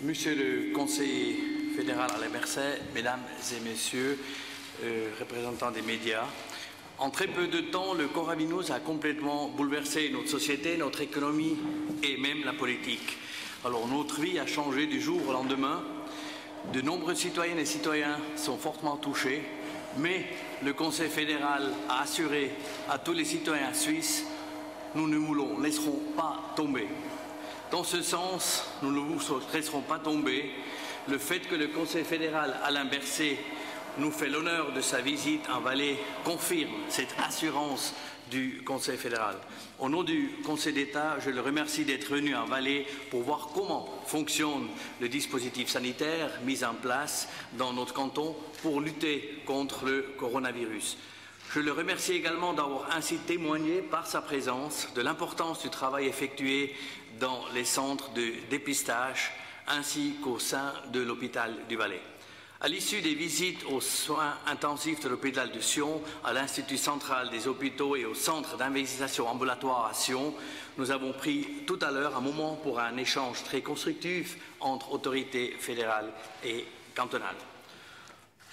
Monsieur le conseiller fédéral Alain Berset, mesdames et messieurs, représentants des médias, en très peu de temps, le coronavirus a complètement bouleversé notre société, notre économie et même la politique. Alors notre vie a changé du jour au lendemain. De nombreux citoyennes et citoyens sont fortement touchés, mais le Conseil fédéral a assuré à tous les citoyens suisses, nous ne vous laisserons pas tomber. Dans ce sens, nous ne vous laisserons pas tomber. Le fait que le Conseil fédéral Alain Berset nous fait l'honneur de sa visite en Valais confirme cette assurance du Conseil fédéral. Au nom du Conseil d'État, je le remercie d'être venu en Valais pour voir comment fonctionne le dispositif sanitaire mis en place dans notre canton pour lutter contre le coronavirus. Je le remercie également d'avoir ainsi témoigné par sa présence de l'importance du travail effectué dans les centres de dépistage ainsi qu'au sein de l'hôpital du Valais. À l'issue des visites aux soins intensifs de l'hôpital de Sion, à l'Institut central des hôpitaux et au centre d'investigation ambulatoire à Sion, nous avons pris tout à l'heure un moment pour un échange très constructif entre autorités fédérales et cantonales.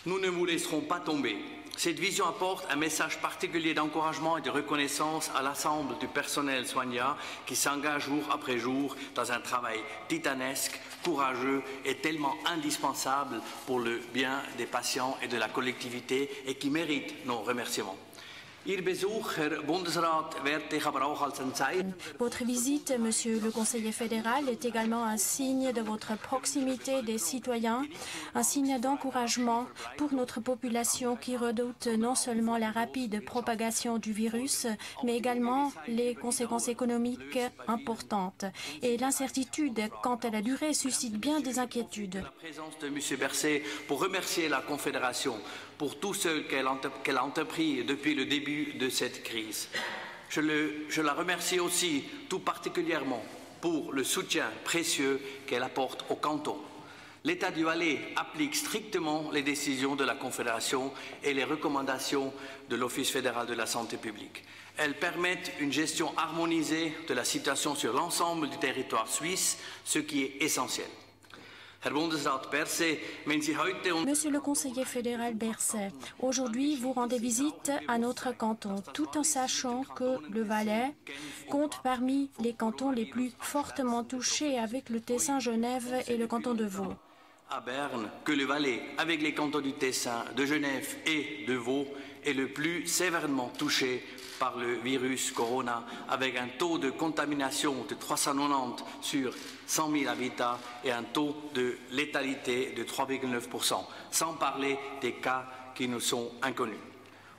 Nous ne vous laisserons pas tomber. Cette vision apporte un message particulier d'encouragement et de reconnaissance à l'ensemble du personnel soignant qui s'engage jour après jour dans un travail titanesque, courageux et tellement indispensable pour le bien des patients et de la collectivité et qui mérite nos remerciements. Votre visite, Monsieur le conseiller fédéral, est également un signe de votre proximité des citoyens, un signe d'encouragement pour notre population qui redoute non seulement la rapide propagation du virus, mais également les conséquences économiques importantes. Et l'incertitude quant à la durée suscite bien des inquiétudes. La présence de M. Berset pour remercier la Confédération pour tout ce qu'elle a entrepris depuis le début de cette crise. Je la remercie aussi tout particulièrement pour le soutien précieux qu'elle apporte au canton. L'État du Valais applique strictement les décisions de la Confédération et les recommandations de l'Office fédéral de la santé publique. Elles permettent une gestion harmonisée de la situation sur l'ensemble du territoire suisse, ce qui est essentiel. Monsieur le conseiller fédéral Berset, aujourd'hui vous rendez visite à notre canton, tout en sachant que le Valais compte parmi les cantons les plus fortement touchés avec le Tessin, Genève et le canton de Vaud. À Berne, que le Valais, avec les cantons du Tessin, de Genève et de Vaud, est le plus sévèrement touché par le virus corona, avec un taux de contamination de 390 sur 100 000 habitants et un taux de létalité de 3,9%, sans parler des cas qui nous sont inconnus.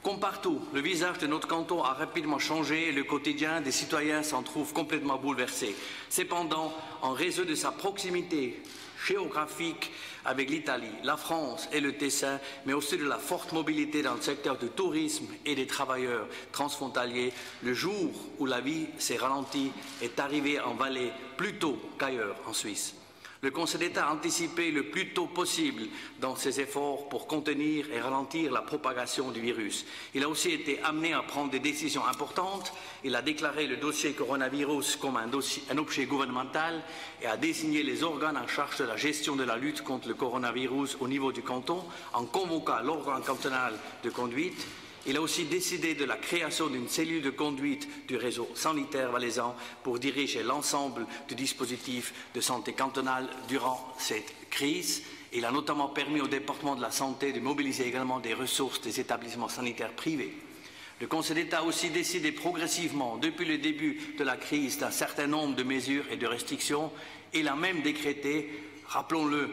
Comme partout, le visage de notre canton a rapidement changé et le quotidien des citoyens s'en trouve complètement bouleversé. Cependant, en raison de sa proximité géographique avec l'Italie, la France et le Tessin, mais aussi de la forte mobilité dans le secteur du tourisme et des travailleurs transfrontaliers, le jour où la vie s'est ralentie est arrivé en Valais plus tôt qu'ailleurs en Suisse. Le Conseil d'État a anticipé le plus tôt possible dans ses efforts pour contenir et ralentir la propagation du virus. Il a aussi été amené à prendre des décisions importantes. Il a déclaré le dossier coronavirus comme un objet gouvernemental et a désigné les organes en charge de la gestion de la lutte contre le coronavirus au niveau du canton en convoquant l'organe cantonal de conduite. Il a aussi décidé de la création d'une cellule de conduite du réseau sanitaire valaisan pour diriger l'ensemble du dispositif de santé cantonal durant cette crise. Il a notamment permis au département de la santé de mobiliser également des ressources des établissements sanitaires privés. Le Conseil d'État a aussi décidé progressivement, depuis le début de la crise, d'un certain nombre de mesures et de restrictions. Il a même décrété, rappelons-le,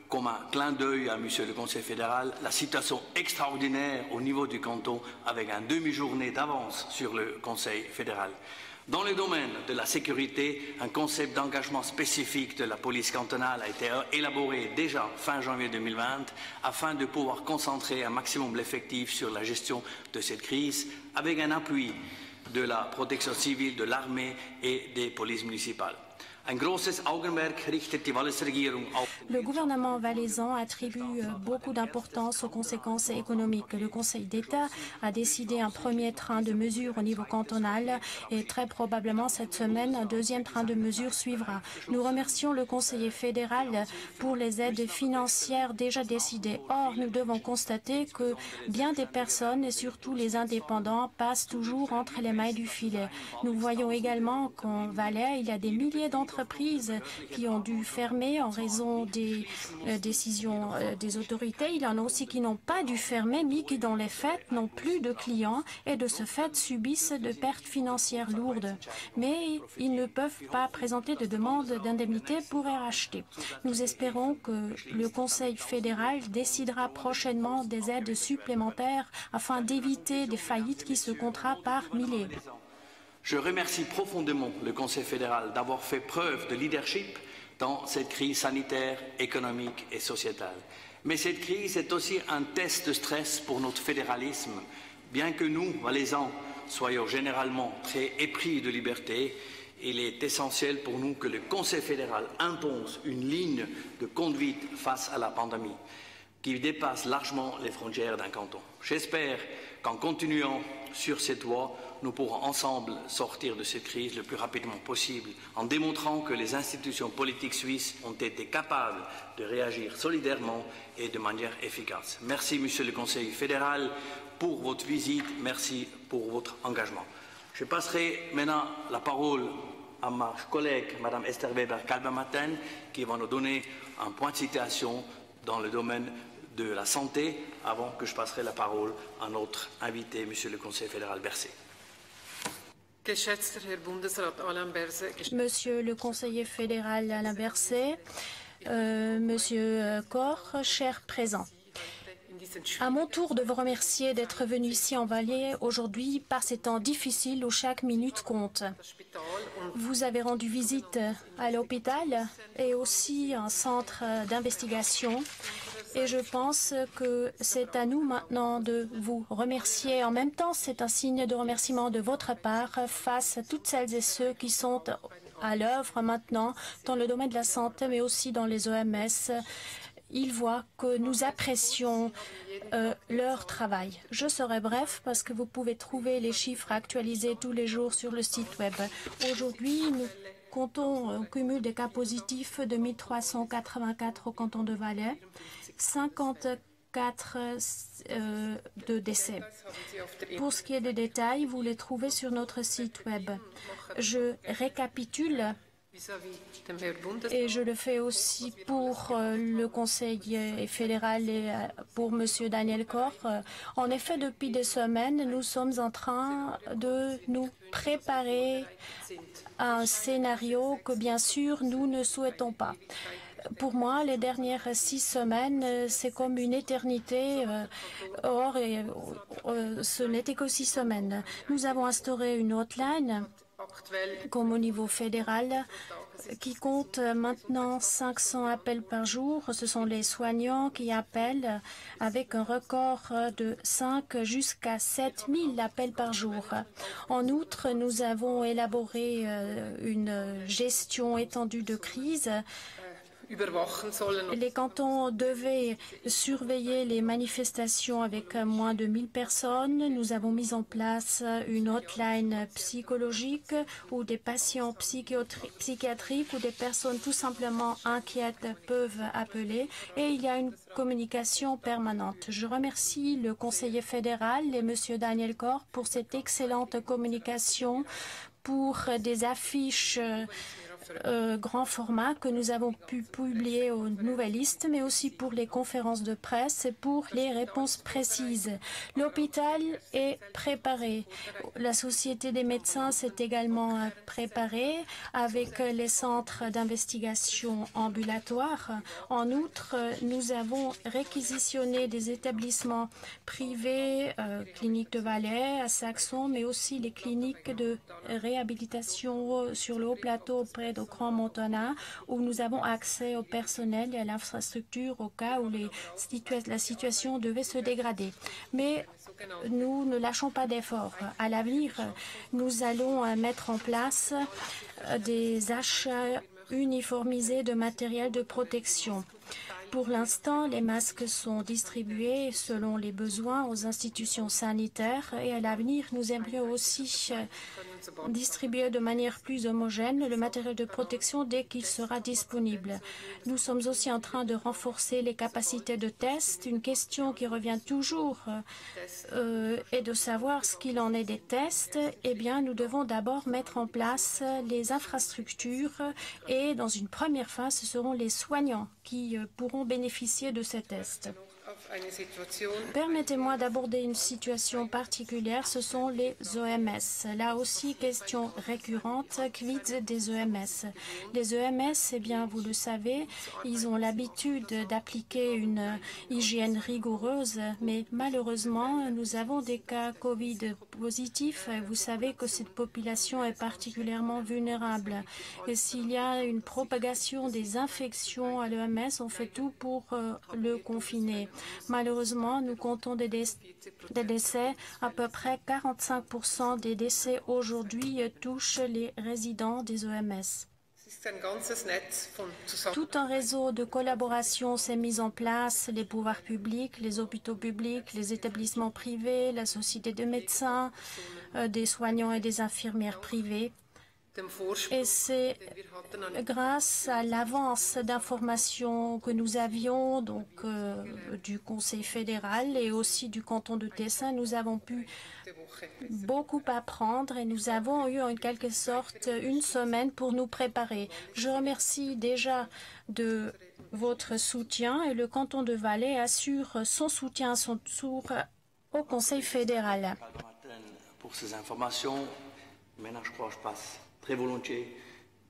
comme un clin d'œil à Monsieur le Conseil fédéral, la situation extraordinaire au niveau du canton avec une demi-journée d'avance sur le Conseil fédéral. Dans le domaine de la sécurité, un concept d'engagement spécifique de la police cantonale a été élaboré déjà fin janvier 2020 afin de pouvoir concentrer un maximum l'effectif sur la gestion de cette crise avec un appui de la protection civile, de l'armée et des polices municipales. Ein großes Augenmerk richtet die Walliser Regierung auf. Le gouvernement valaisan attribue beaucoup d'importance aux conséquences économiques. Le Conseil d'État a décidé un premier train de mesures au niveau cantonal et très probablement cette semaine, un deuxième train de mesures suivra. Nous remercions le conseiller fédéral pour les aides financières déjà décidées. Or, nous devons constater que bien des personnes et surtout les indépendants passent toujours entre les mailles du filet. Nous voyons également qu'en Valais, il y a des milliers d'entreprises qui ont dû fermer en raison des décisions des autorités. Il y en a aussi qui n'ont pas dû fermer, mais qui, dans les faits, n'ont plus de clients et de ce fait subissent de pertes financières lourdes. Mais ils ne peuvent pas présenter de demande d'indemnité pour les racheter. Nous espérons que le Conseil fédéral décidera prochainement des aides supplémentaires afin d'éviter des faillites qui se compteront par milliers. Je remercie profondément le Conseil fédéral d'avoir fait preuve de leadership dans cette crise sanitaire, économique et sociétale. Mais cette crise est aussi un test de stress pour notre fédéralisme. Bien que nous, Valaisans, soyons généralement très épris de liberté, il est essentiel pour nous que le Conseil fédéral impose une ligne de conduite face à la pandémie qui dépasse largement les frontières d'un canton. J'espère qu'en continuant sur cette voie, nous pourrons ensemble sortir de cette crise le plus rapidement possible en démontrant que les institutions politiques suisses ont été capables de réagir solidairement et de manière efficace. Merci, Monsieur le Conseil fédéral, pour votre visite. Merci pour votre engagement. Je passerai maintenant la parole à ma collègue, Mme Esther Weber-Kalbermatten, qui va nous donner un point de citation dans le domaine de la santé, avant que je passerai la parole à notre invité, Monsieur le Conseil fédéral Berset. Monsieur le conseiller fédéral Alain Berset, Monsieur Corr, chers présents. À mon tour de vous remercier d'être venu ici en Valais aujourd'hui par ces temps difficiles où chaque minute compte. Vous avez rendu visite à l'hôpital et aussi un centre d'investigation. Et je pense que c'est à nous maintenant de vous remercier. En même temps, c'est un signe de remerciement de votre part face à toutes celles et ceux qui sont à l'œuvre maintenant dans le domaine de la santé, mais aussi dans les OMS. Ils voient que nous apprécions leur travail. Je serai bref parce que vous pouvez trouver les chiffres actualisés tous les jours sur le site web. Aujourd'hui, nous comptons un cumul des cas positifs de 1384 au canton de Valais, 54 de décès. Pour ce qui est des détails, vous les trouvez sur notre site web. Je récapitule et je le fais aussi pour le Conseil fédéral et pour M. Daniel Corr. En effet, depuis des semaines, nous sommes en train de nous préparer à un scénario que, bien sûr, nous ne souhaitons pas. Pour moi, les dernières 6 semaines, c'est comme une éternité. Or, ce n'était que 6 semaines. Nous avons instauré une hotline comme au niveau fédéral, qui compte maintenant 500 appels par jour. Ce sont les soignants qui appellent avec un record de 5 jusqu'à 7000 appels par jour. En outre, nous avons élaboré une gestion étendue de crise. Les cantons devaient surveiller les manifestations avec moins de 1000 personnes. Nous avons mis en place une hotline psychologique où des patients psychiatriques ou des personnes tout simplement inquiètes peuvent appeler et il y a une communication permanente. Je remercie le conseiller fédéral et M. Daniel Corr pour cette excellente communication, pour des affiches grand format que nous avons pu publier aux nouvellistes, mais aussi pour les conférences de presse et pour les réponses précises. L'hôpital est préparé. La Société des médecins s'est également préparée avec les centres d'investigation ambulatoires. En outre, nous avons réquisitionné des établissements privés, cliniques de Valais, à Saxon, mais aussi les cliniques de réhabilitation sur le haut plateau auprès de Grand Montana, où nous avons accès au personnel et à l'infrastructure au cas où la situation devait se dégrader. Mais nous ne lâchons pas d'efforts. À l'avenir, nous allons mettre en place des achats uniformisés de matériel de protection. Pour l'instant, les masques sont distribués selon les besoins aux institutions sanitaires et à l'avenir, nous aimerions aussi distribuer de manière plus homogène le matériel de protection dès qu'il sera disponible. Nous sommes aussi en train de renforcer les capacités de test. Une question qui revient toujours est de savoir ce qu'il en est des tests. Eh bien, nous devons d'abord mettre en place les infrastructures et dans une première phase, ce seront les soignants qui pourront bénéficier de ces tests. Permettez-moi d'aborder une situation particulière, ce sont les OMS. Là aussi, question récurrente, quid des OMS? Les OMS, eh bien, vous le savez, ils ont l'habitude d'appliquer une hygiène rigoureuse, mais malheureusement, nous avons des cas Covid positifs. Vous savez que cette population est particulièrement vulnérable. Et s'il y a une propagation des infections à l'OMS, on fait tout pour le confiner. Malheureusement, nous comptons des décès. À peu près 45% des décès aujourd'hui touchent les résidents des OMS. Tout un réseau de collaboration s'est mis en place, les pouvoirs publics, les hôpitaux publics, les établissements privés, la société de médecins, des soignants et des infirmières privées. Et c'est grâce à l'avance d'informations que nous avions donc du Conseil fédéral et aussi du canton de Tessin, nous avons pu beaucoup apprendre et nous avons eu en quelque sorte une semaine pour nous préparer. Je remercie déjà de votre soutien et le canton de Valais assure son soutien à son tour au Conseil fédéral. Pour ces informations, maintenant je crois que je passe très volontiers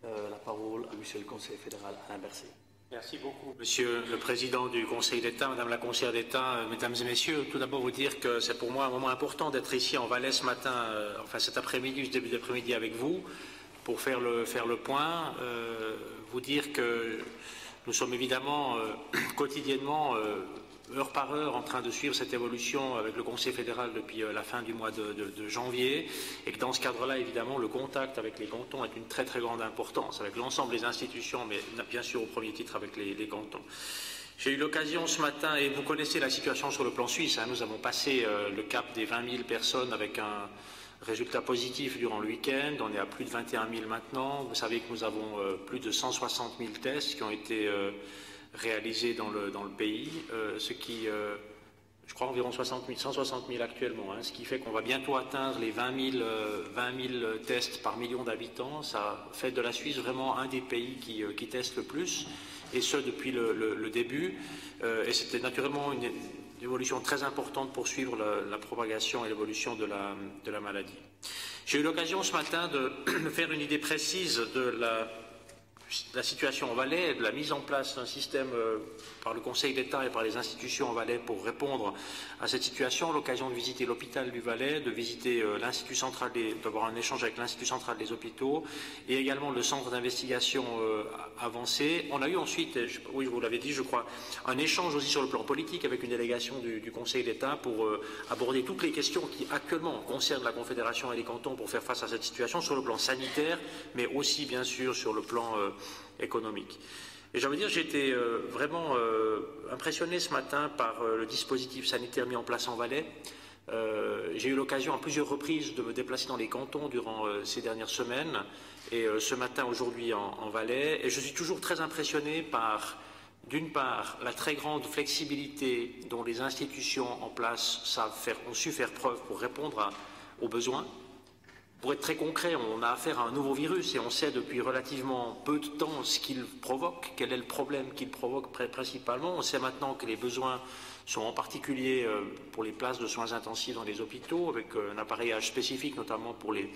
la parole à Monsieur le Conseil fédéral, Alain Berset. Merci beaucoup, Monsieur le Président du Conseil d'État, Madame la Conseillère d'État, Mesdames et Messieurs. Tout d'abord vous dire que c'est pour moi un moment important d'être ici en Valais ce matin, enfin cet après-midi, ce début d'après-midi avec vous, pour faire le point. Vous dire que nous sommes évidemment quotidiennement, heure par heure, en train de suivre cette évolution avec le Conseil fédéral depuis la fin du mois de janvier et que dans ce cadre-là, évidemment, le contact avec les cantons est une très très grande importance, avec l'ensemble des institutions, mais bien sûr au premier titre avec les cantons. J'ai eu l'occasion ce matin, et vous connaissez la situation sur le plan suisse, hein, nous avons passé le cap des 20 000 personnes avec un résultat positif durant le week-end, on est à plus de 21 000 maintenant, vous savez que nous avons plus de 160 000 tests qui ont été réalisés dans le pays, ce qui, je crois, environ 160 000 actuellement, hein, ce qui fait qu'on va bientôt atteindre les 20 000 tests par million d'habitants. Ça fait de la Suisse vraiment un des pays qui teste le plus, et ce depuis le début. Et c'était naturellement une évolution très importante pour suivre la propagation et l'évolution de la maladie. J'ai eu l'occasion ce matin de me faire une idée précise de la situation en Valais et de la mise en place d'un système par le Conseil d'État et par les institutions en Valais pour répondre à cette situation. L'occasion de visiter l'hôpital du Valais, de visiter l'Institut central, d'avoir un échange avec l'Institut central des hôpitaux et également le centre d'investigation avancé. On a eu ensuite, oui, vous l'avez dit, je crois, un échange aussi sur le plan politique avec une délégation du Conseil d'État pour aborder toutes les questions qui actuellement concernent la Confédération et les cantons pour faire face à cette situation sur le plan sanitaire, mais aussi bien sûr sur le plan économique. Et j'ai envie de dire, j'ai été vraiment impressionné ce matin par le dispositif sanitaire mis en place en Valais. J'ai eu l'occasion à plusieurs reprises de me déplacer dans les cantons durant ces dernières semaines et ce matin aujourd'hui en Valais. Et je suis toujours très impressionné par, d'une part, la très grande flexibilité dont les institutions en place ont su faire preuve pour répondre aux besoins. Pour être très concret, on a affaire à un nouveau virus et on sait depuis relativement peu de temps ce qu'il provoque, quel est le problème qu'il provoque principalement. On sait maintenant que les besoins sont en particulier pour les places de soins intensifs dans les hôpitaux, avec un appareillage spécifique, notamment pour les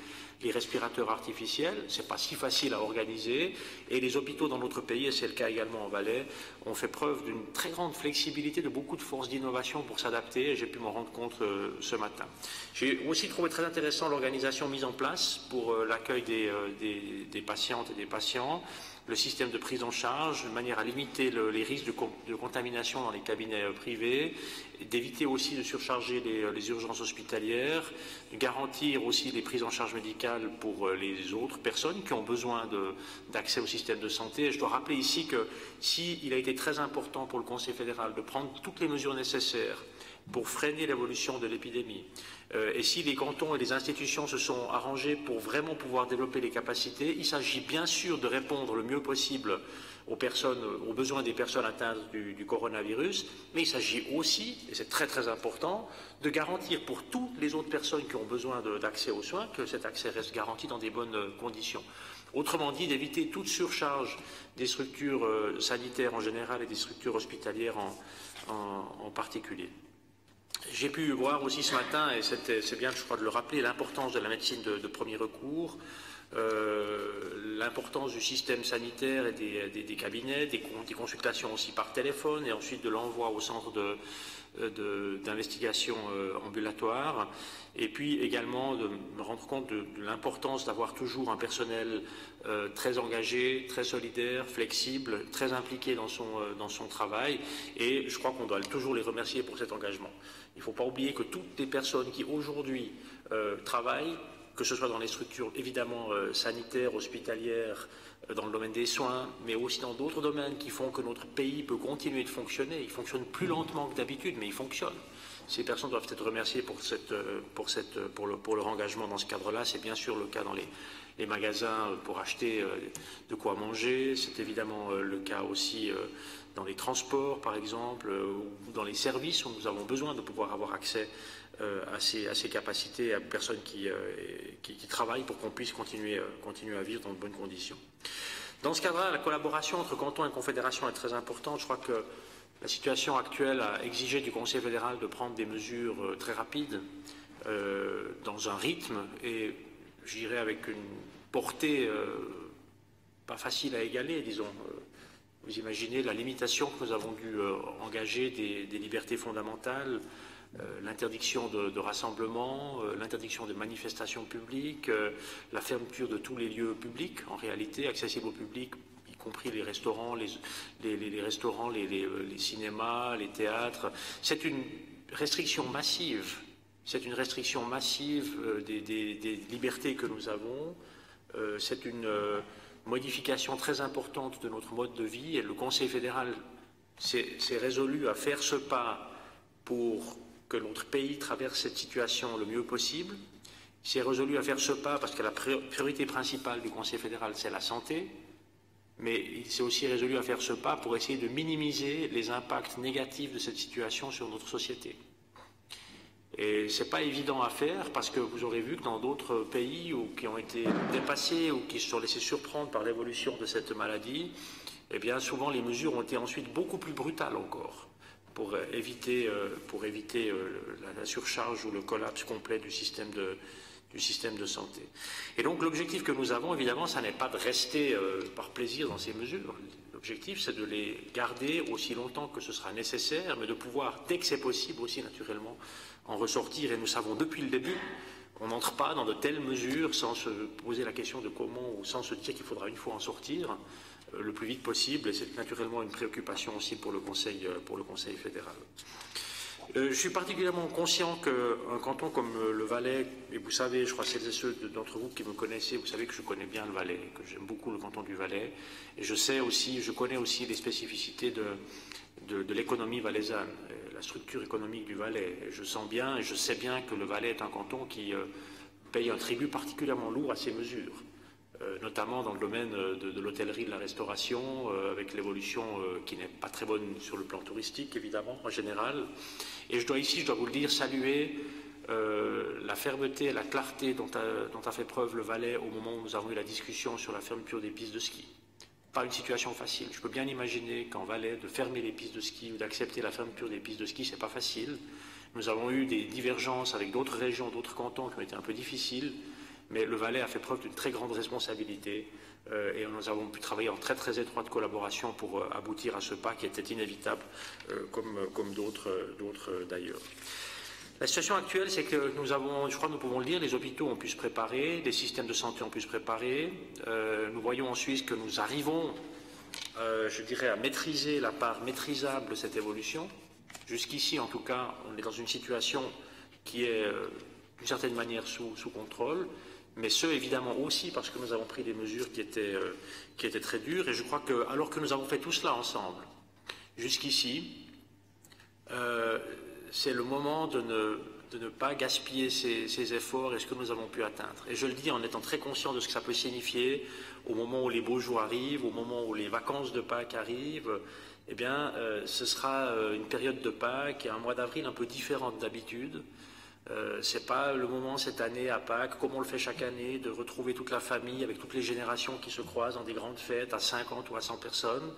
respirateurs artificiels. Ce n'est pas si facile à organiser. Et les hôpitaux dans notre pays, et c'est le cas également en Valais, ont fait preuve d'une très grande flexibilité, de beaucoup de force d'innovation pour s'adapter, et j'ai pu m'en rendre compte ce matin. J'ai aussi trouvé très intéressant l'organisation mise en place pour l'accueil des patientes et des patients, le système de prise en charge, de manière à limiter les risques de contamination dans les cabinets privés, d'éviter aussi de surcharger les urgences hospitalières, de garantir aussi les prises en charge médicales pour les autres personnes qui ont besoin d'accès au système de santé. Et je dois rappeler ici que s'il a été très important pour le Conseil fédéral de prendre toutes les mesures nécessaires pour freiner l'évolution de l'épidémie, et si les cantons et les institutions se sont arrangés pour vraiment pouvoir développer les capacités, il s'agit bien sûr de répondre le mieux possible aux besoins des personnes atteintes du coronavirus, mais il s'agit aussi, et c'est très très important, de garantir pour toutes les autres personnes qui ont besoin d'accès aux soins que cet accès reste garanti dans des bonnes conditions. Autrement dit, d'éviter toute surcharge des structures sanitaires en général et des structures hospitalières en particulier. J'ai pu voir aussi ce matin, et c'est bien je crois de le rappeler, l'importance de la médecine de premier recours, l'importance du système sanitaire et des cabinets, des consultations aussi par téléphone et ensuite de l'envoi au centre d'investigation ambulatoire, et puis également de me rendre compte de l'importance d'avoir toujours un personnel très engagé, très solidaire, flexible, très impliqué dans son travail, et je crois qu'on doit toujours les remercier pour cet engagement. Il ne faut pas oublier que toutes les personnes qui aujourd'hui travaillent, que ce soit dans les structures évidemment sanitaires, hospitalières, dans le domaine des soins, mais aussi dans d'autres domaines qui font que notre pays peut continuer de fonctionner. Il fonctionne plus lentement que d'habitude, mais il fonctionne. Ces personnes doivent être remerciées pour leur engagement dans ce cadre-là. C'est bien sûr le cas dans les magasins pour acheter de quoi manger. C'est évidemment le cas aussi dans les transports, par exemple, ou dans les services où nous avons besoin de pouvoir avoir accès à ces capacités, à personnes qui travaillent pour qu'on puisse continuer à vivre dans de bonnes conditions. Dans ce cadre-là, la collaboration entre cantons et confédérations est très importante. Je crois que la situation actuelle a exigé du Conseil fédéral de prendre des mesures très rapides, dans un rythme et, je dirais, avec une portée pas facile à égaler, disons. Vous imaginez la limitation que nous avons dû engager des libertés fondamentales, l'interdiction de rassemblement, l'interdiction de manifestations publiques, la fermeture de tous les lieux publics, en réalité, accessibles au public, y compris les restaurants, les cinémas, les théâtres. C'est une restriction massive. C'est une restriction massive des libertés que nous avons. C'est une modification très importante de notre mode de vie, et le Conseil fédéral s'est résolu à faire ce pas pour que notre pays traverse cette situation le mieux possible. Il s'est résolu à faire ce pas parce que la priorité principale du Conseil fédéral, c'est la santé, mais il s'est aussi résolu à faire ce pas pour essayer de minimiser les impacts négatifs de cette situation sur notre société. Et ce n'est pas évident à faire parce que vous aurez vu que dans d'autres pays qui ont été dépassés ou qui se sont laissés surprendre par l'évolution de cette maladie, eh bien souvent les mesures ont été ensuite beaucoup plus brutales encore pour éviter la surcharge ou le collapse complet du système de santé. Et donc l'objectif que nous avons, évidemment, ça n'est pas de rester par plaisir dans ces mesures. L'objectif, c'est de les garder aussi longtemps que ce sera nécessaire, mais de pouvoir, dès que c'est possible aussi, naturellement, en ressortir. Et nous savons depuis le début, on n'entre pas dans de telles mesures sans se poser la question de comment, ou sans se dire qu'il faudra une fois en sortir le plus vite possible. Et c'est naturellement une préoccupation aussi pour le Conseil fédéral. Je suis particulièrement conscient qu'un canton comme le Valais, et vous savez, je crois que celles et ceux d'entre vous qui me connaissez, vous savez que je connais bien le Valais, que j'aime beaucoup le canton du Valais, et je connais aussi les spécificités de l'économie valaisanne, la structure économique du Valais. Et je sens bien et je sais bien que le Valais est un canton qui paye un tribut particulièrement lourd à ces mesures, notamment dans le domaine de l'hôtellerie, de la restauration, avec l'évolution qui n'est pas très bonne sur le plan touristique, évidemment, en général. Et je dois vous le dire, saluer la fermeté et la clarté dont a fait preuve le Valais au moment où nous avons eu la discussion sur la fermeture des pistes de ski. Pas une situation facile. Je peux bien imaginer qu'en Valais, de fermer les pistes de ski ou d'accepter la fermeture des pistes de ski, c'est pas facile. Nous avons eu des divergences avec d'autres régions, d'autres cantons qui ont été un peu difficiles, mais le Valais a fait preuve d'une très grande responsabilité et nous avons pu travailler en très très étroite collaboration pour aboutir à ce pas qui était inévitable, comme d'autres d'ailleurs. La situation actuelle, c'est que nous avons, je crois que nous pouvons le dire, les hôpitaux ont pu se préparer, les systèmes de santé ont pu se préparer. Nous voyons en Suisse que nous arrivons, je dirais, à maîtriser la part maîtrisable de cette évolution. Jusqu'ici, en tout cas, on est dans une situation qui est d'une certaine manière sous contrôle, mais ce, évidemment, aussi parce que nous avons pris des mesures qui étaient très dures. Et je crois que, alors que nous avons fait tout cela ensemble, jusqu'ici, c'est le moment de ne pas gaspiller ces efforts et ce que nous avons pu atteindre. Et je le dis en étant très conscient de ce que ça peut signifier au moment où les beaux jours arrivent, au moment où les vacances de Pâques arrivent. Eh bien, ce sera une période de Pâques et un mois d'avril un peu différente d'habitude. Ce n'est pas le moment cette année à Pâques, comme on le fait chaque année, de retrouver toute la famille avec toutes les générations qui se croisent dans des grandes fêtes à 50 ou à 100 personnes.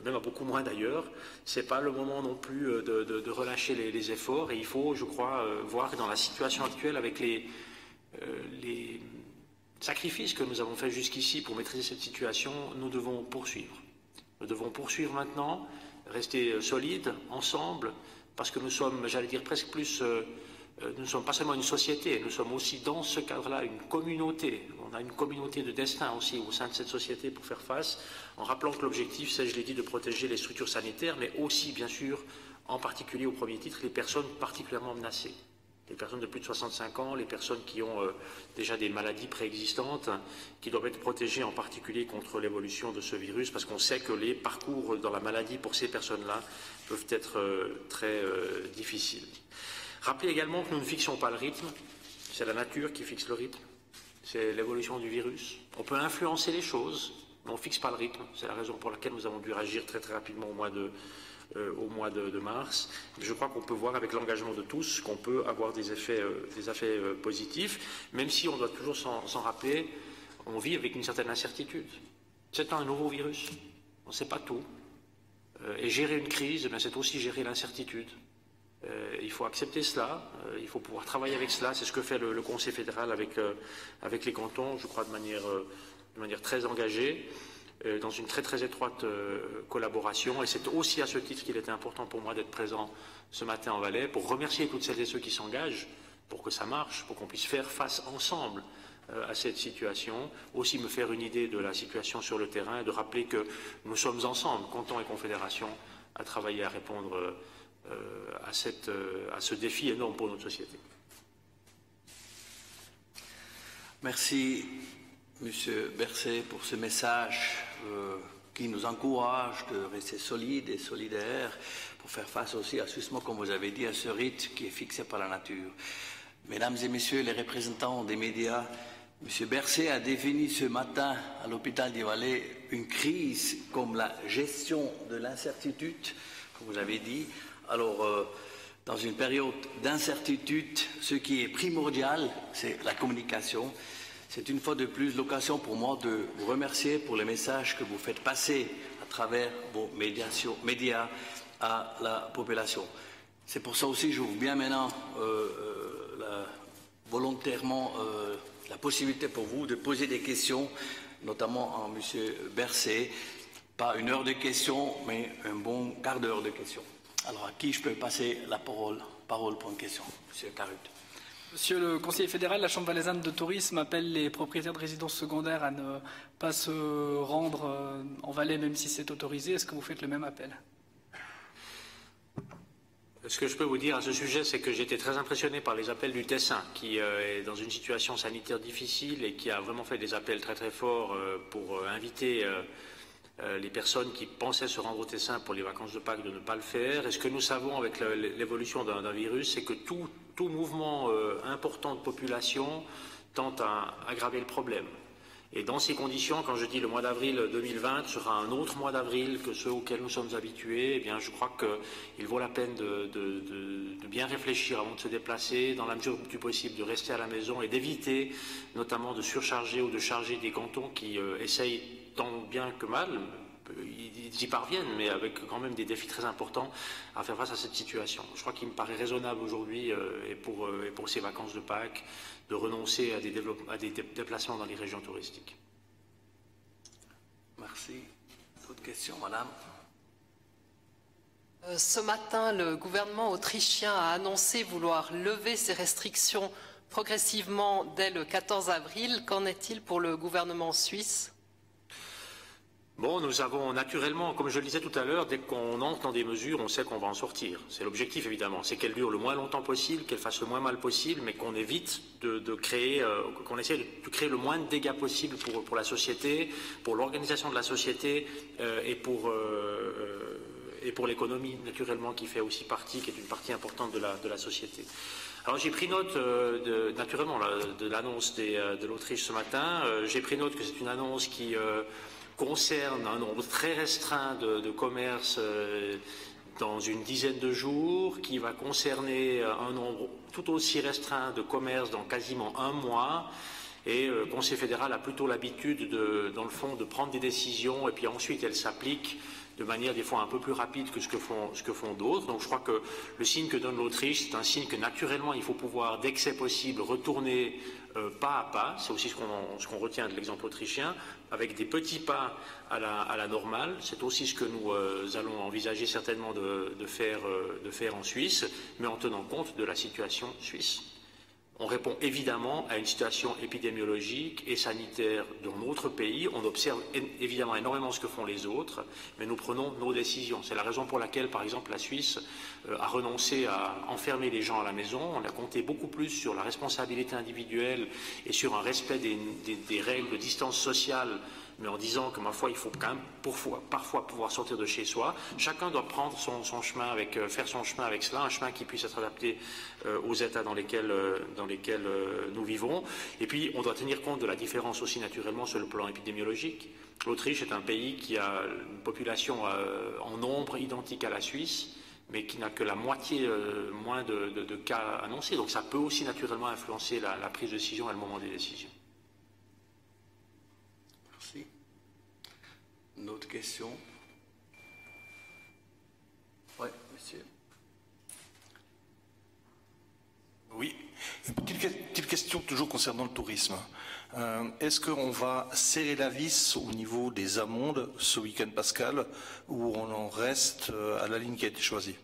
Même à beaucoup moins d'ailleurs. Ce n'est pas le moment non plus de relâcher les efforts et il faut, je crois, voir que dans la situation actuelle avec les sacrifices que nous avons faits jusqu'ici pour maîtriser cette situation, nous devons poursuivre. Nous devons poursuivre maintenant, rester solides, ensemble, parce que nous sommes, j'allais dire presque plus, nous ne sommes pas seulement une société, nous sommes aussi dans ce cadre-là une communauté. On a une communauté de destin aussi au sein de cette société pour faire face, en rappelant que l'objectif, c'est, je l'ai dit, de protéger les structures sanitaires, mais aussi, bien sûr, en particulier au premier titre, les personnes particulièrement menacées. Les personnes de plus de 65 ans, les personnes qui ont déjà des maladies préexistantes, qui doivent être protégées en particulier contre l'évolution de ce virus, parce qu'on sait que les parcours dans la maladie pour ces personnes-là peuvent être très difficiles. Rappelez également que nous ne fixons pas le rythme, c'est la nature qui fixe le rythme, c'est l'évolution du virus. On peut influencer les choses, mais on ne fixe pas le rythme. C'est la raison pour laquelle nous avons dû réagir très rapidement au mois de mars. Je crois qu'on peut voir avec l'engagement de tous qu'on peut avoir des effets positifs, même si on doit toujours s'en rappeler, on vit avec une certaine incertitude. C'est un nouveau virus, on ne sait pas tout. Et gérer une crise, c'est aussi gérer l'incertitude. Il faut accepter cela, il faut pouvoir travailler avec cela. C'est ce que fait le Conseil fédéral avec les cantons, je crois de manière très engagée, dans une très étroite collaboration. Et c'est aussi à ce titre qu'il était important pour moi d'être présent ce matin en Valais, pour remercier toutes celles et ceux qui s'engagent pour que ça marche, pour qu'on puisse faire face ensemble à cette situation, aussi me faire une idée de la situation sur le terrain et de rappeler que nous sommes ensemble, cantons et confédérations, à travailler à répondre à ce défi énorme pour notre société. Merci, Monsieur Berset, pour ce message qui nous encourage de rester solides et solidaires pour faire face aussi, justement, comme vous avez dit, à ce rythme qui est fixé par la nature. Mesdames et Messieurs les représentants des médias, Monsieur Berset a défini ce matin à l'hôpital du Valais une crise comme la gestion de l'incertitude, comme vous avez dit. Alors, dans une période d'incertitude, ce qui est primordial, c'est la communication. C'est une fois de plus l'occasion pour moi de vous remercier pour les messages que vous faites passer à travers vos médias à la population. C'est pour ça aussi que j'ouvre bien maintenant volontairement la possibilité pour vous de poser des questions, notamment à M. Berset. Pas une heure de questions, mais un bon quart d'heure de questions. Alors, à qui je peux passer la parole pour une question? Monsieur Carut. Monsieur le conseiller fédéral, la Chambre valaisanne de tourisme appelle les propriétaires de résidences secondaires à ne pas se rendre en Valais, même si c'est autorisé. Est-ce que vous faites le même appel? Ce que je peux vous dire à ce sujet, c'est que j'ai été très impressionné par les appels du Tessin, qui est dans une situation sanitaire difficile et qui a vraiment fait des appels très forts pour inviter les personnes qui pensaient se rendre au Tessin pour les vacances de Pâques de ne pas le faire. Et ce que nous savons avec l'évolution d'un virus, c'est que tout mouvement important de population tente à aggraver le problème. Et dans ces conditions, quand je dis le mois d'avril 2020 sera un autre mois d'avril que ceux auxquels nous sommes habitués, eh bien, je crois qu'il vaut la peine de bien réfléchir avant de se déplacer, dans la mesure du possible de rester à la maison et d'éviter notamment de surcharger ou de charger des cantons qui essayent tant bien que mal, ils y parviennent, mais avec quand même des défis très importants à faire face à cette situation. Je crois qu'il me paraît raisonnable aujourd'hui et pour ces vacances de Pâques de renoncer à des déplacements dans les régions touristiques. Merci. D'autres questions, madame? Ce matin, le gouvernement autrichien a annoncé vouloir lever ces restrictions progressivement dès le 14 avril. Qu'en est-il pour le gouvernement suisse ? Bon, nous avons naturellement, comme je le disais tout à l'heure, dès qu'on entre dans des mesures, on sait qu'on va en sortir. C'est l'objectif, évidemment. C'est qu'elles durent le moins longtemps possible, qu'elles fassent le moins mal possible, mais qu'on évite de créer, qu'on essaie de créer le moins de dégâts possible pour la société, pour l'organisation de la société et pour l'économie, naturellement, qui fait aussi partie, qui est une partie importante de la société. Alors j'ai pris note, naturellement, de l'annonce de l'Autriche ce matin. J'ai pris note que c'est une annonce qui concerne un nombre très restreint de commerces dans une dizaine de jours, qui va concerner un nombre tout aussi restreint de commerces dans quasiment un mois. Et le Conseil fédéral a plutôt l'habitude, dans le fond, de prendre des décisions et puis ensuite elles s'appliquent de manière des fois un peu plus rapide que ce que font d'autres. Donc je crois que le signe que donne l'Autriche, c'est un signe que naturellement il faut pouvoir, dès que c'est possible, retourner pas à pas. C'est aussi ce qu'on retient de l'exemple autrichien, avec des petits pas à la normale. C'est aussi ce que nous allons envisager certainement de faire en Suisse, mais en tenant compte de la situation suisse. On répond évidemment à une situation épidémiologique et sanitaire dans notre pays. On observe évidemment énormément ce que font les autres, mais nous prenons nos décisions. C'est la raison pour laquelle, par exemple, la Suisse a renoncé à enfermer les gens à la maison. On a compté beaucoup plus sur la responsabilité individuelle et sur un respect des règles de distance sociale, mais en disant que, ma foi, il faut quand même parfois pouvoir sortir de chez soi. Chacun doit prendre son chemin faire son chemin avec cela, un chemin qui puisse être adapté aux états dans lesquels nous vivons. Et puis, on doit tenir compte de la différence aussi naturellement sur le plan épidémiologique. L'Autriche est un pays qui a une population en nombre identique à la Suisse, mais qui n'a que la moitié moins de cas annoncés. Donc ça peut aussi naturellement influencer la prise de décision et le moment des décisions. Merci. Une autre question? Oui, monsieur. Oui, une petite question toujours concernant le tourisme. Est-ce qu'on va serrer la vis au niveau des amendes ce week-end pascal ou on en reste à la ligne qui a été choisie?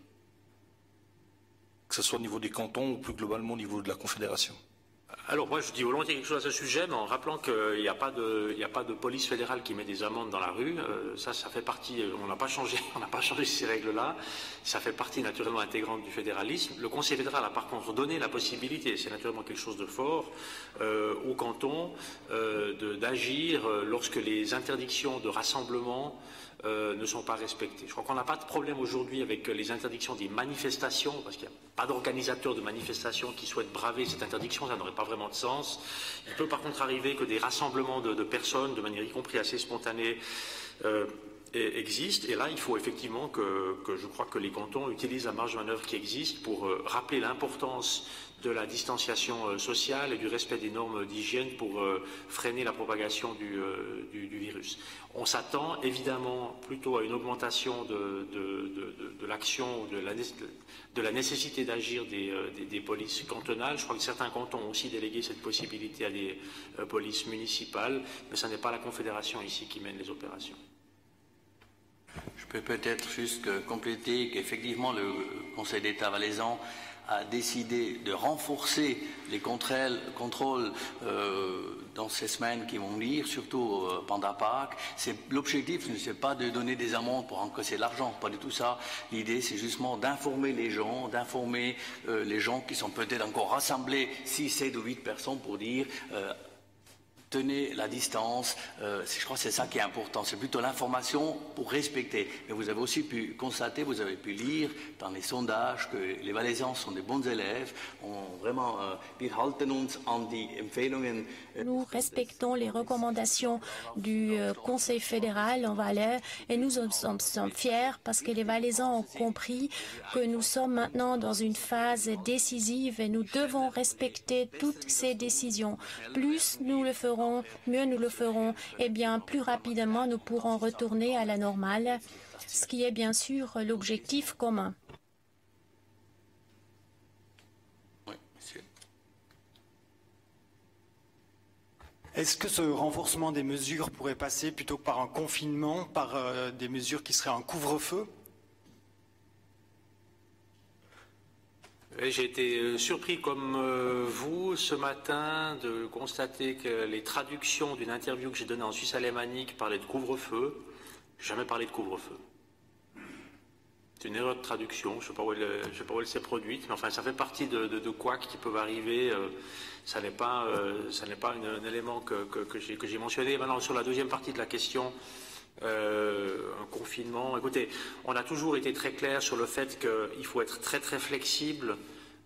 Que ce soit au niveau des cantons ou plus globalement au niveau de la Confédération? Alors moi je dis volontiers quelque chose à ce sujet, mais en rappelant qu'il n'y a pas de police fédérale qui met des amendes dans la rue. Ça fait partie, on n'a pas changé ces règles-là. Ça fait partie naturellement intégrante du fédéralisme. Le Conseil fédéral a par contre donné la possibilité, c'est naturellement quelque chose de fort, au canton d'agir lorsque les interdictions de rassemblement ne sont pas respectées. Je crois qu'on n'a pas de problème aujourd'hui avec les interdictions des manifestations, parce qu'il n'y a pas d'organisateur de manifestations qui souhaite braver cette interdiction, ça n'aurait pas vraiment de sens. Il peut par contre arriver que des rassemblements de personnes, de manière y compris assez spontanée, existent. Et là, il faut effectivement que je crois que les cantons utilisent la marge de manœuvre qui existe pour rappeler l'importance de la distanciation sociale et du respect des normes d'hygiène pour freiner la propagation du virus. On s'attend évidemment plutôt à une augmentation de l'action, de la nécessité d'agir des polices cantonales. Je crois que certains cantons ont aussi délégué cette possibilité à des polices municipales, mais ce n'est pas la Confédération ici qui mène les opérations. Je peux peut-être juste compléter qu'effectivement le Conseil d'État valaisan a décidé de renforcer les contrôles dans ces semaines qui vont venir, surtout pendant Pâques. L'objectif, ce n'est pas de donner des amendes pour encaisser l'argent, pas du tout ça. L'idée, c'est justement d'informer les gens, qui sont peut-être encore rassemblés, 6, 7 ou 8 personnes pour dire tenez la distance, je crois que c'est ça qui est important, c'est plutôt l'information pour respecter. Mais vous avez aussi pu constater, vous avez pu lire dans les sondages que les Valaisans sont des bons élèves, wir halten uns an die Empfehlungen. Nous respectons les recommandations du Conseil fédéral en Valais et nous sommes fiers parce que les Valaisans ont compris que nous sommes maintenant dans une phase décisive et nous devons respecter toutes ces décisions. Plus nous le ferons, mieux nous le ferons, et bien plus rapidement nous pourrons retourner à la normale, ce qui est bien sûr l'objectif commun. Oui, monsieur. Est-ce que ce renforcement des mesures pourrait passer plutôt que par un confinement, par des mesures qui seraient un couvre-feu? J'ai été surpris comme vous ce matin de constater que les traductions d'une interview que j'ai donnée en Suisse alémanique parlaient de couvre-feu. Jamais parlé de couvre-feu. C'est une erreur de traduction, je ne sais pas où elle s'est produite, mais enfin ça fait partie de couacs qui peuvent arriver. Ça n'est pas un élément que j'ai mentionné. Maintenant, sur la deuxième partie de la question, un confinement. Écoutez, on a toujours été très clair sur le fait qu'il faut être très très flexible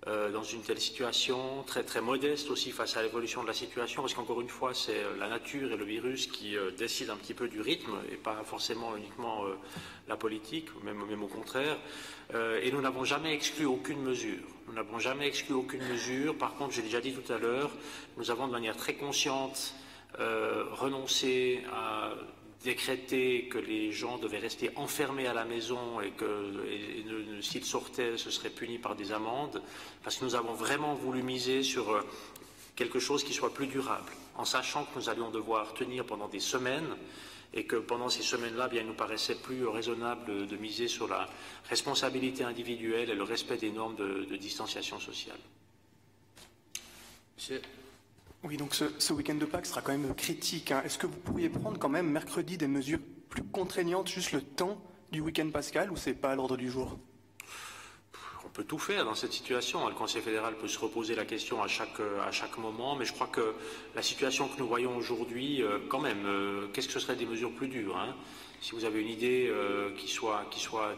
dans une telle situation, très très modeste aussi face à l'évolution de la situation, parce qu'encore une fois, c'est la nature et le virus qui décident un petit peu du rythme, et pas forcément uniquement la politique, même au contraire. Et nous n'avons jamais exclu aucune mesure. Nous n'avons jamais exclu aucune mesure. Par contre, j'ai déjà dit tout à l'heure, nous avons de manière très consciente renoncé à décréter que les gens devaient rester enfermés à la maison et que s'ils sortaient, ce serait puni par des amendes, parce que nous avons vraiment voulu miser sur quelque chose qui soit plus durable, en sachant que nous allions devoir tenir pendant des semaines et que pendant ces semaines-là, bien, il nous paraissait plus raisonnable de miser sur la responsabilité individuelle et le respect des normes de distanciation sociale. Monsieur. Oui, donc ce week-end de Pâques sera quand même critique. Est-ce que vous pourriez prendre quand même mercredi des mesures plus contraignantes, juste le temps du week-end pascal, ou c'est pas à l'ordre du jour? On peut tout faire dans cette situation. Le Conseil fédéral peut se reposer la question à chaque moment, mais je crois que la situation que nous voyons aujourd'hui, quand même, qu'est-ce que ce serait des mesures plus dures, hein? Si vous avez une idée qui soit,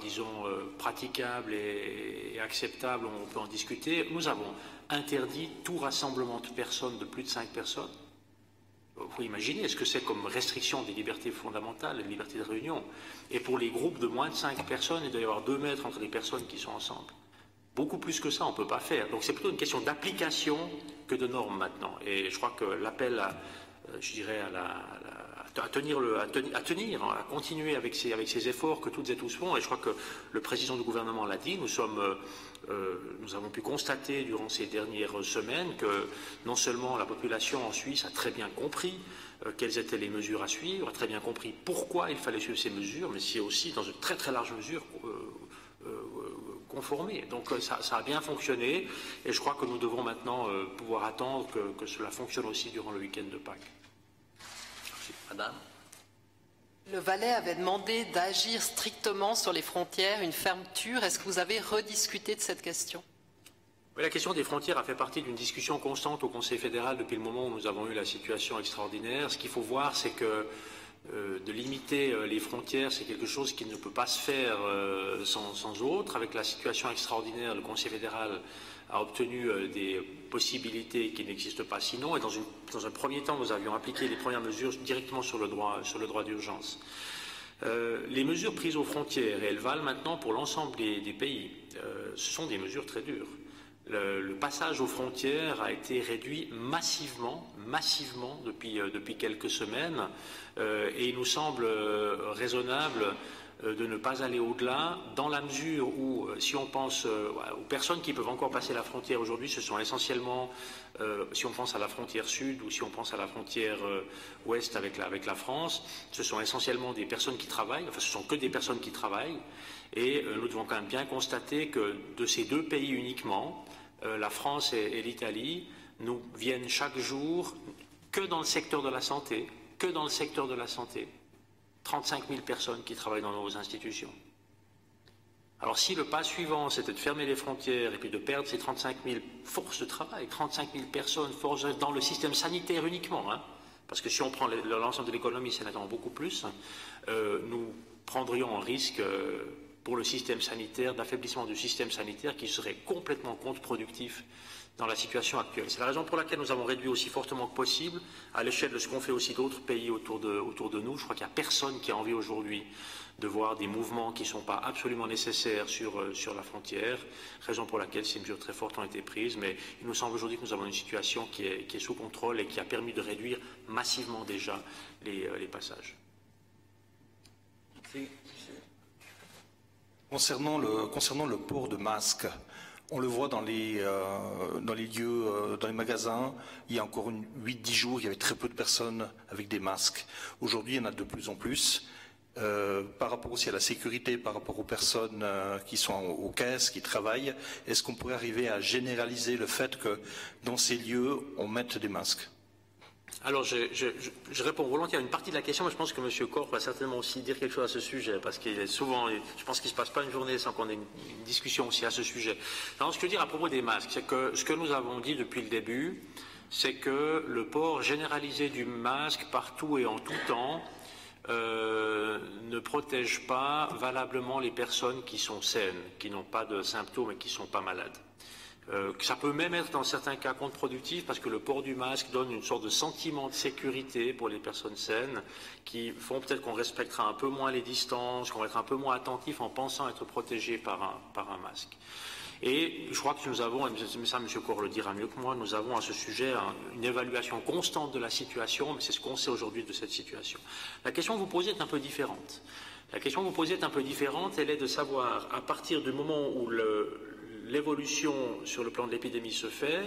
disons, praticable et acceptable, on peut en discuter. Nous avons interdit tout rassemblement de personnes de plus de 5 personnes. Vous imaginez ce que c'est comme restriction des libertés fondamentales, des libertés de réunion. Et pour les groupes de moins de 5 personnes, il doit y avoir 2 mètres entre les personnes qui sont ensemble. Beaucoup plus que ça, on ne peut pas faire. Donc c'est plutôt une question d'application que de normes maintenant. Et je crois que l'appel, je dirais, à continuer avec ces efforts que toutes et tous font, et je crois que le président du gouvernement l'a dit, nous avons pu constater durant ces dernières semaines que non seulement la population en Suisse a très bien compris quelles étaient les mesures à suivre, a très bien compris pourquoi il fallait suivre ces mesures, mais c'est aussi dans une très très large mesure conformé. Donc ça a bien fonctionné, et je crois que nous devons maintenant pouvoir attendre que cela fonctionne aussi durant le week-end de Pâques. Madame. Le Valais avait demandé d'agir strictement sur les frontières, une fermeture. Est-ce que vous avez rediscuté de cette question? Oui, la question des frontières a fait partie d'une discussion constante au Conseil fédéral depuis le moment où nous avons eu la situation extraordinaire. Ce qu'il faut voir, c'est que de limiter les frontières, c'est quelque chose qui ne peut pas se faire sans autre. Avec la situation extraordinaire, le Conseil fédéral a obtenu des possibilités qui n'existent pas sinon. Et dans un premier temps, nous avions appliqué les premières mesures directement sur le droit d'urgence. Les mesures prises aux frontières, et elles valent maintenant pour l'ensemble des pays, ce sont des mesures très dures. Le passage aux frontières a été réduit massivement depuis quelques semaines, et il nous semble raisonnable de ne pas aller au-delà, dans la mesure où, si on pense aux personnes qui peuvent encore passer la frontière aujourd'hui, ce sont essentiellement, si on pense à la frontière sud ou si on pense à la frontière ouest avec la France, ce sont essentiellement des personnes qui travaillent, enfin ce sont que des personnes qui travaillent, et nous devons quand même bien constater que de ces deux pays uniquement, la France et l'Italie, nous viennent chaque jour que dans le secteur de la santé, 35 000 personnes qui travaillent dans nos institutions. Alors si le pas suivant, c'était de fermer les frontières et puis de perdre ces 35 000 forces de travail, 35 000 personnes dans le système sanitaire uniquement, hein, parce que si on prend l'ensemble de l'économie, c'est nettement beaucoup plus, nous prendrions un risque pour le système sanitaire, d'affaiblissement du système sanitaire qui serait complètement contre-productif dans la situation actuelle. C'est la raison pour laquelle nous avons réduit aussi fortement que possible, à l'échelle de ce qu'ont fait aussi d'autres pays autour de nous. Je crois qu'il n'y a personne qui a envie aujourd'hui de voir des mouvements qui ne sont pas absolument nécessaires sur la frontière, raison pour laquelle ces mesures très fortes ont été prises, mais il nous semble aujourd'hui que nous avons une situation qui est sous contrôle et qui a permis de réduire massivement déjà les passages. Merci. Concernant le port de masques, on le voit dans les lieux, dans les magasins. Il y a encore 8-10 jours, il y avait très peu de personnes avec des masques. Aujourd'hui, il y en a de plus en plus. par rapport aussi à la sécurité, par rapport aux personnes qui sont aux caisses, qui travaillent, est-ce qu'on pourrait arriver à généraliser le fait que dans ces lieux, on mette des masques? Alors, je réponds volontiers à une partie de la question, mais je pense que M. Corr va certainement aussi dire quelque chose à ce sujet, parce qu'il est souvent, je pense qu'il ne se passe pas une journée sans qu'on ait une discussion aussi à ce sujet. Alors, ce que je veux dire à propos des masques, c'est que ce que nous avons dit depuis le début, c'est que le port généralisé du masque partout et en tout temps ne protège pas valablement les personnes qui sont saines, qui n'ont pas de symptômes et qui ne sont pas malades. Ça peut même être dans certains cas contre-productif parce que le port du masque donne une sorte de sentiment de sécurité pour les personnes saines qui font peut-être qu'on respectera un peu moins les distances, qu'on va être un peu moins attentif en pensant être protégé par un masque. Et je crois que nous avons, mais ça M. Corr le dira mieux que moi, nous avons à ce sujet une évaluation constante de la situation, mais c'est ce qu'on sait aujourd'hui de cette situation. La question que vous posez est un peu différente. La question que vous posez est un peu différente, elle est de savoir, à partir du moment où l'évolution sur le plan de l'épidémie se fait,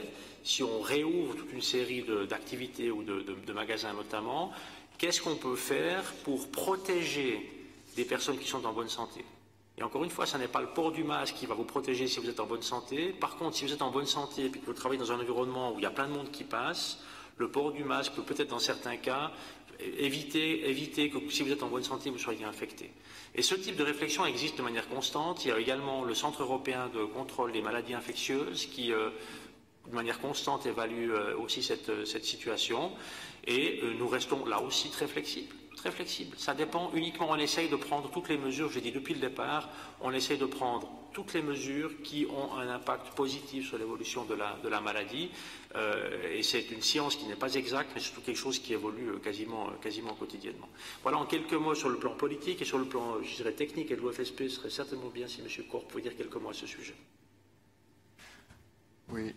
si on réouvre toute une série d'activités ou de magasins notamment, qu'est-ce qu'on peut faire pour protéger des personnes qui sont en bonne santé? Et encore une fois, ce n'est pas le port du masque qui va vous protéger si vous êtes en bonne santé. Par contre, si vous êtes en bonne santé et que vous travaillez dans un environnement où il y a plein de monde qui passe, le port du masque peut peut-être dans certains cas éviter que si vous êtes en bonne santé, vous soyez infecté. Et ce type de réflexion existe de manière constante. Il y a également le Centre européen de contrôle des maladies infectieuses qui, de manière constante, évalue aussi cette situation. Et nous restons là aussi très flexibles. Très flexible. Ça dépend uniquement, on essaye de prendre toutes les mesures, j'ai dit depuis le départ, on essaye de prendre toutes les mesures qui ont un impact positif sur l'évolution de la maladie. Et c'est une science qui n'est pas exacte, mais surtout quelque chose qui évolue quasiment quotidiennement. Voilà en quelques mots sur le plan politique et sur le plan, je dirais, technique et de l'OFSP, ce serait certainement bien si M. Corr pouvait dire quelques mots à ce sujet. Oui,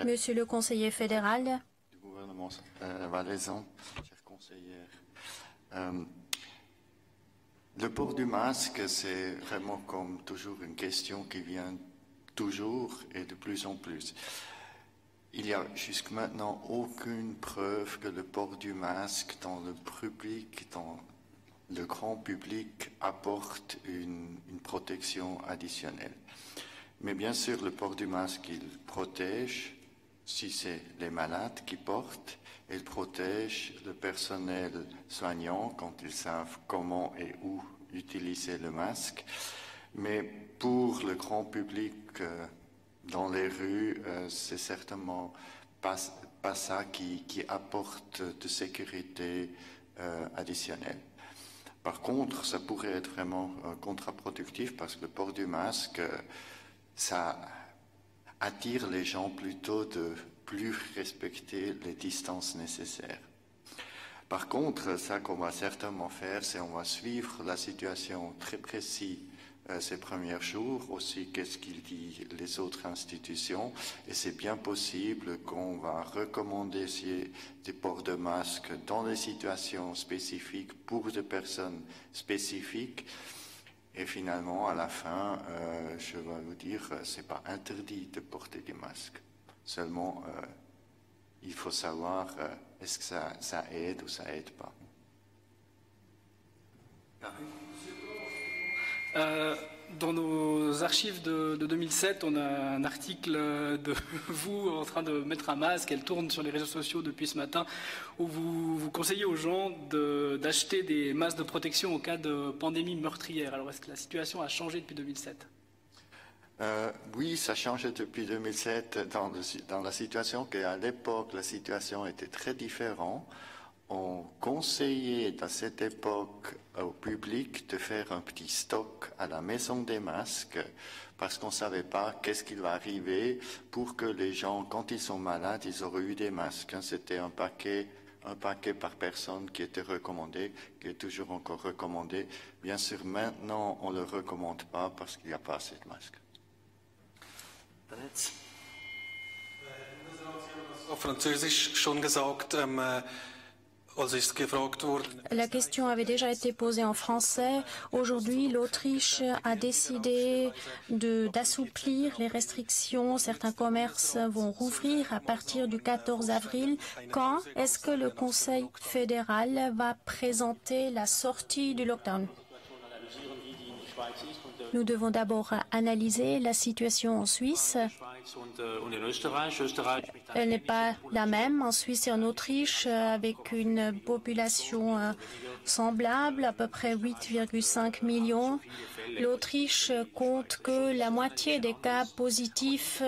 Monsieur le conseiller fédéral, valaisan, chère conseillère. Le port du masque, c'est vraiment comme toujours une question qui vient toujours et de plus en plus. Il n'y a jusqu'à maintenant aucune preuve que le port du masque dans le public, dans le grand public, apporte une protection additionnelle. Mais bien sûr, le port du masque, il protège, si c'est les malades qui portent, il protège le personnel soignant quand ils savent comment et où utiliser le masque. Mais pour le grand public dans les rues, c'est certainement pas ça qui apporte de sécurité additionnelle. Par contre, ça pourrait être vraiment contre-productif parce que le port du masque, ça attire les gens plutôt de plus respecter les distances nécessaires. Par contre, ça qu'on va certainement faire, c'est on va suivre la situation très précis ces premiers jours, aussi qu'est-ce qu'il dit les autres institutions, et c'est bien possible qu'on va recommander des ports de masques dans des situations spécifiques pour des personnes spécifiques. Et finalement, à la fin, je vais vous dire, c'est pas interdit de porter des masques. Seulement, il faut savoir est-ce que ça aide ou ça aide pas. Dans nos archives de 2007, on a un article de vous en train de mettre un masque, elle tourne sur les réseaux sociaux depuis ce matin, où vous conseillez aux gens d'acheter des masques de protection au cas de pandémie meurtrière. Alors, est-ce que la situation a changé depuis 2007 ? Oui, ça a changé depuis 2007 dans la situation qu'à l'époque, la situation était très différente. On conseillait à cette époque au public de faire un petit stock à la maison des masques parce qu'on ne savait pas qu'est-ce qui va arriver pour que les gens, quand ils sont malades, ils auraient eu des masques. C'était un paquet par personne qui était recommandé, qui est toujours encore recommandé. Bien sûr, maintenant, on ne le recommande pas parce qu'il n'y a pas assez de masques. Auf Französisch schon gesagt, La question avait déjà été posée en français. Aujourd'hui, l'Autriche a décidé d'assouplir les restrictions. Certains commerces vont rouvrir à partir du 14 avril. Quand est-ce que le Conseil fédéral va présenter la sortie du lockdown? Nous devons d'abord analyser la situation en Suisse. Elle n'est pas la même en Suisse et en Autriche, avec une population semblable, à peu près 8,5 millions. L'Autriche compte que la moitié des cas positifs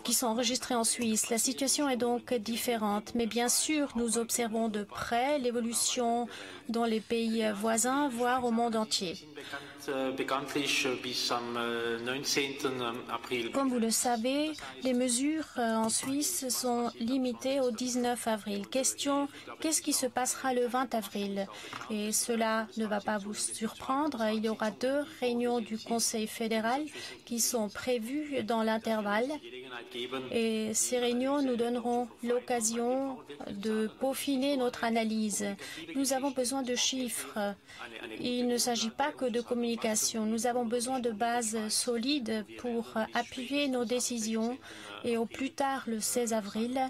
qui sont enregistrés en Suisse. La situation est donc différente. Mais bien sûr, nous observons de près l'évolution dans les pays voisins, voire au monde entier. Comme vous le savez, les mesures en Suisse sont limitées au 19 avril. Question, qu'est-ce qui se passera le 20 avril? Et cela ne va pas vous surprendre. Il y aura 2 réunions du Conseil fédéral qui sont prévues dans l'intervalle. Et ces réunions nous donneront l'occasion de peaufiner notre analyse. Nous avons besoin de chiffres. Il ne s'agit pas que de communication. Nous avons besoin de bases solides pour appuyer nos décisions. Et au plus tard, le 16 avril,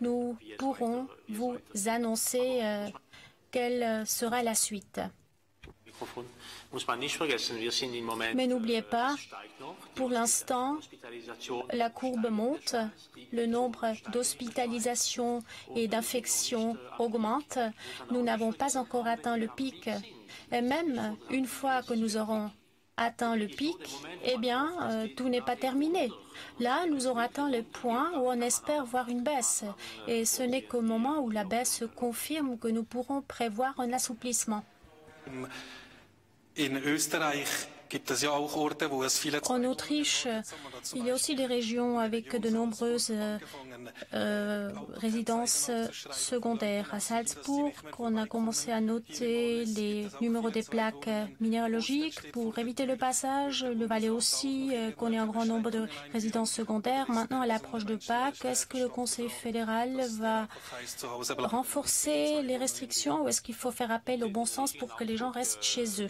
nous pourrons vous annoncer quelle sera la suite. Mais n'oubliez pas, pour l'instant, la courbe monte, le nombre d'hospitalisations et d'infections augmente. Nous n'avons pas encore atteint le pic. Et même une fois que nous aurons atteint le pic, eh bien, tout n'est pas terminé. Là, nous aurons atteint le point où on espère voir une baisse. Et ce n'est qu'au moment où la baisse se confirme que nous pourrons prévoir un assouplissement. En Autriche, il y a aussi des régions avec de nombreuses résidences secondaires. À Salzbourg, on a commencé à noter les numéros des plaques minéralogiques pour éviter le passage. Le Valais aussi connaît un grand nombre de résidences secondaires. Maintenant, à l'approche de Pâques, est-ce que le Conseil fédéral va renforcer les restrictions ou est-ce qu'il faut faire appel au bon sens pour que les gens restent chez eux?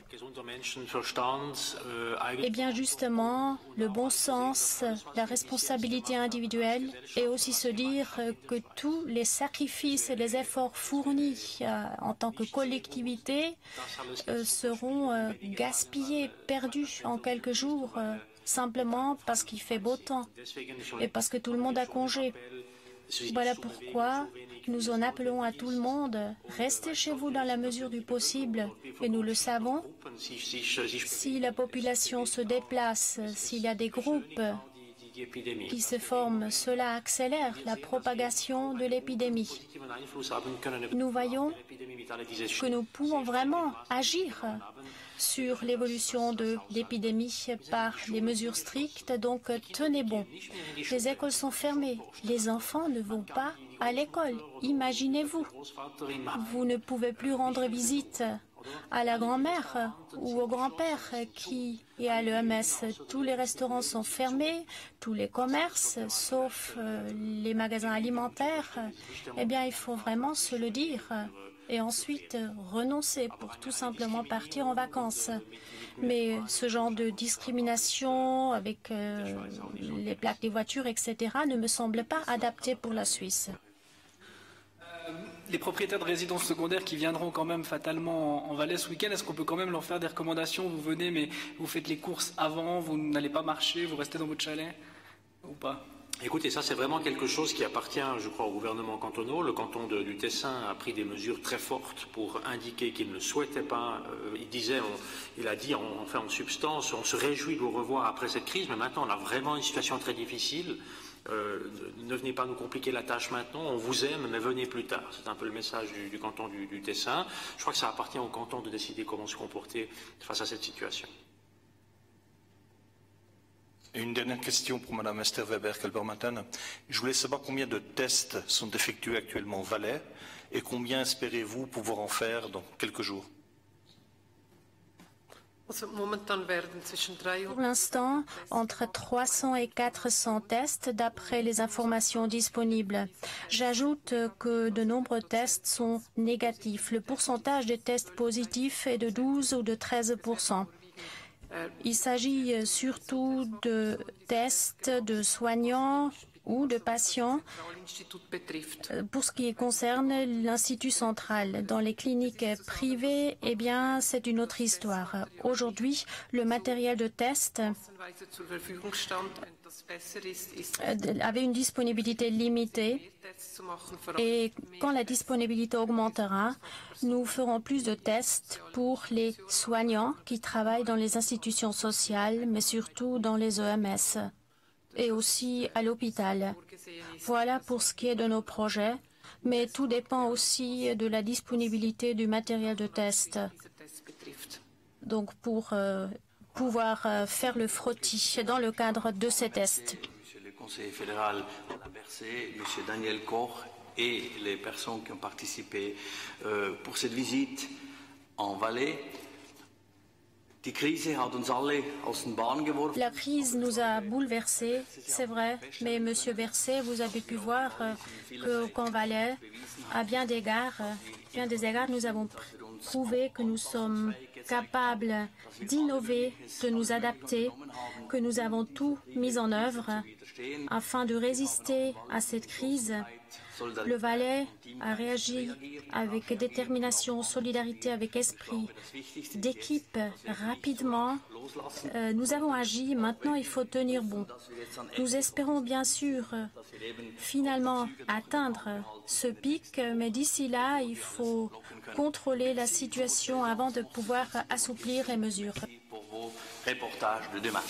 Eh bien, justement, le bon sens, la responsabilité individuelle et aussi se dire que tous les sacrifices et les efforts fournis en tant que collectivité seront gaspillés, perdus en quelques jours, simplement parce qu'il fait beau temps et parce que tout le monde a congé. Voilà pourquoi nous en appelons à tout le monde. Restez chez vous dans la mesure du possible. Et nous le savons, si la population se déplace, s'il y a des groupes qui se forment, cela accélère la propagation de l'épidémie. Nous voyons que nous pouvons vraiment agir sur l'évolution de l'épidémie par les mesures strictes, donc tenez bon. Les écoles sont fermées, les enfants ne vont pas à l'école. Imaginez-vous, vous ne pouvez plus rendre visite à la grand-mère ou au grand-père qui est à l'EMS. Tous les restaurants sont fermés, tous les commerces, sauf les magasins alimentaires. Eh bien, il faut vraiment se le dire et ensuite renoncer pour tout simplement partir en vacances. Mais ce genre de discrimination avec les plaques des voitures, etc., ne me semble pas adapté pour la Suisse. Les propriétaires de résidences secondaires qui viendront quand même fatalement en Valais ce week-end, est-ce qu'on peut quand même leur faire des recommandations? Vous venez, mais vous faites les courses avant, vous n'allez pas marcher, vous restez dans votre chalet ou pas? Écoutez, ça c'est vraiment quelque chose qui appartient, je crois, au gouvernement cantonal. Le canton du Tessin a pris des mesures très fortes pour indiquer qu'il ne souhaitait pas. Il a dit en substance, on se réjouit de vous revoir après cette crise, mais maintenant on a vraiment une situation très difficile. Ne venez pas nous compliquer la tâche maintenant, on vous aime, mais venez plus tard. C'est un peu le message du canton du Tessin. Je crois que ça appartient au canton de décider comment se comporter face à cette situation. Et une dernière question pour Mme Esther Weber-Kelbermatten. Je voulais savoir combien de tests sont effectués actuellement au Valais et combien espérez-vous pouvoir en faire dans quelques jours? Pour l'instant, entre 300 et 400 tests d'après les informations disponibles. J'ajoute que de nombreux tests sont négatifs. Le pourcentage des tests positifs est de 12 ou de 13%. Il s'agit surtout de tests de soignants ou de patients pour ce qui concerne l'Institut central. Dans les cliniques privées, eh bien, c'est une autre histoire. Aujourd'hui, le matériel de test avait une disponibilité limitée et quand la disponibilité augmentera, nous ferons plus de tests pour les soignants qui travaillent dans les institutions sociales, mais surtout dans les EMS. Et aussi à l'hôpital. Voilà pour ce qui est de nos projets, mais tout dépend aussi de la disponibilité du matériel de test. Donc pour pouvoir faire le frottis dans le cadre de ces tests. Monsieur le conseiller fédéral, on a versé Monsieur Daniel Koch et les personnes qui ont participé pour cette visite en Valais. La crise nous a bouleversés, c'est vrai, mais Monsieur Berset, vous avez pu voir qu'en Valais, à bien des égards, nous avons prouvé que nous sommes capables d'innover, de nous adapter, que nous avons tout mis en œuvre afin de résister à cette crise. Le Valais a réagi avec détermination, solidarité, avec esprit d'équipe rapidement. Nous avons agi, maintenant il faut tenir bon. Nous espérons bien sûr finalement atteindre ce pic, mais d'ici là, il faut contrôler la situation avant de pouvoir assouplir les mesures. Pour vos reportages de demain.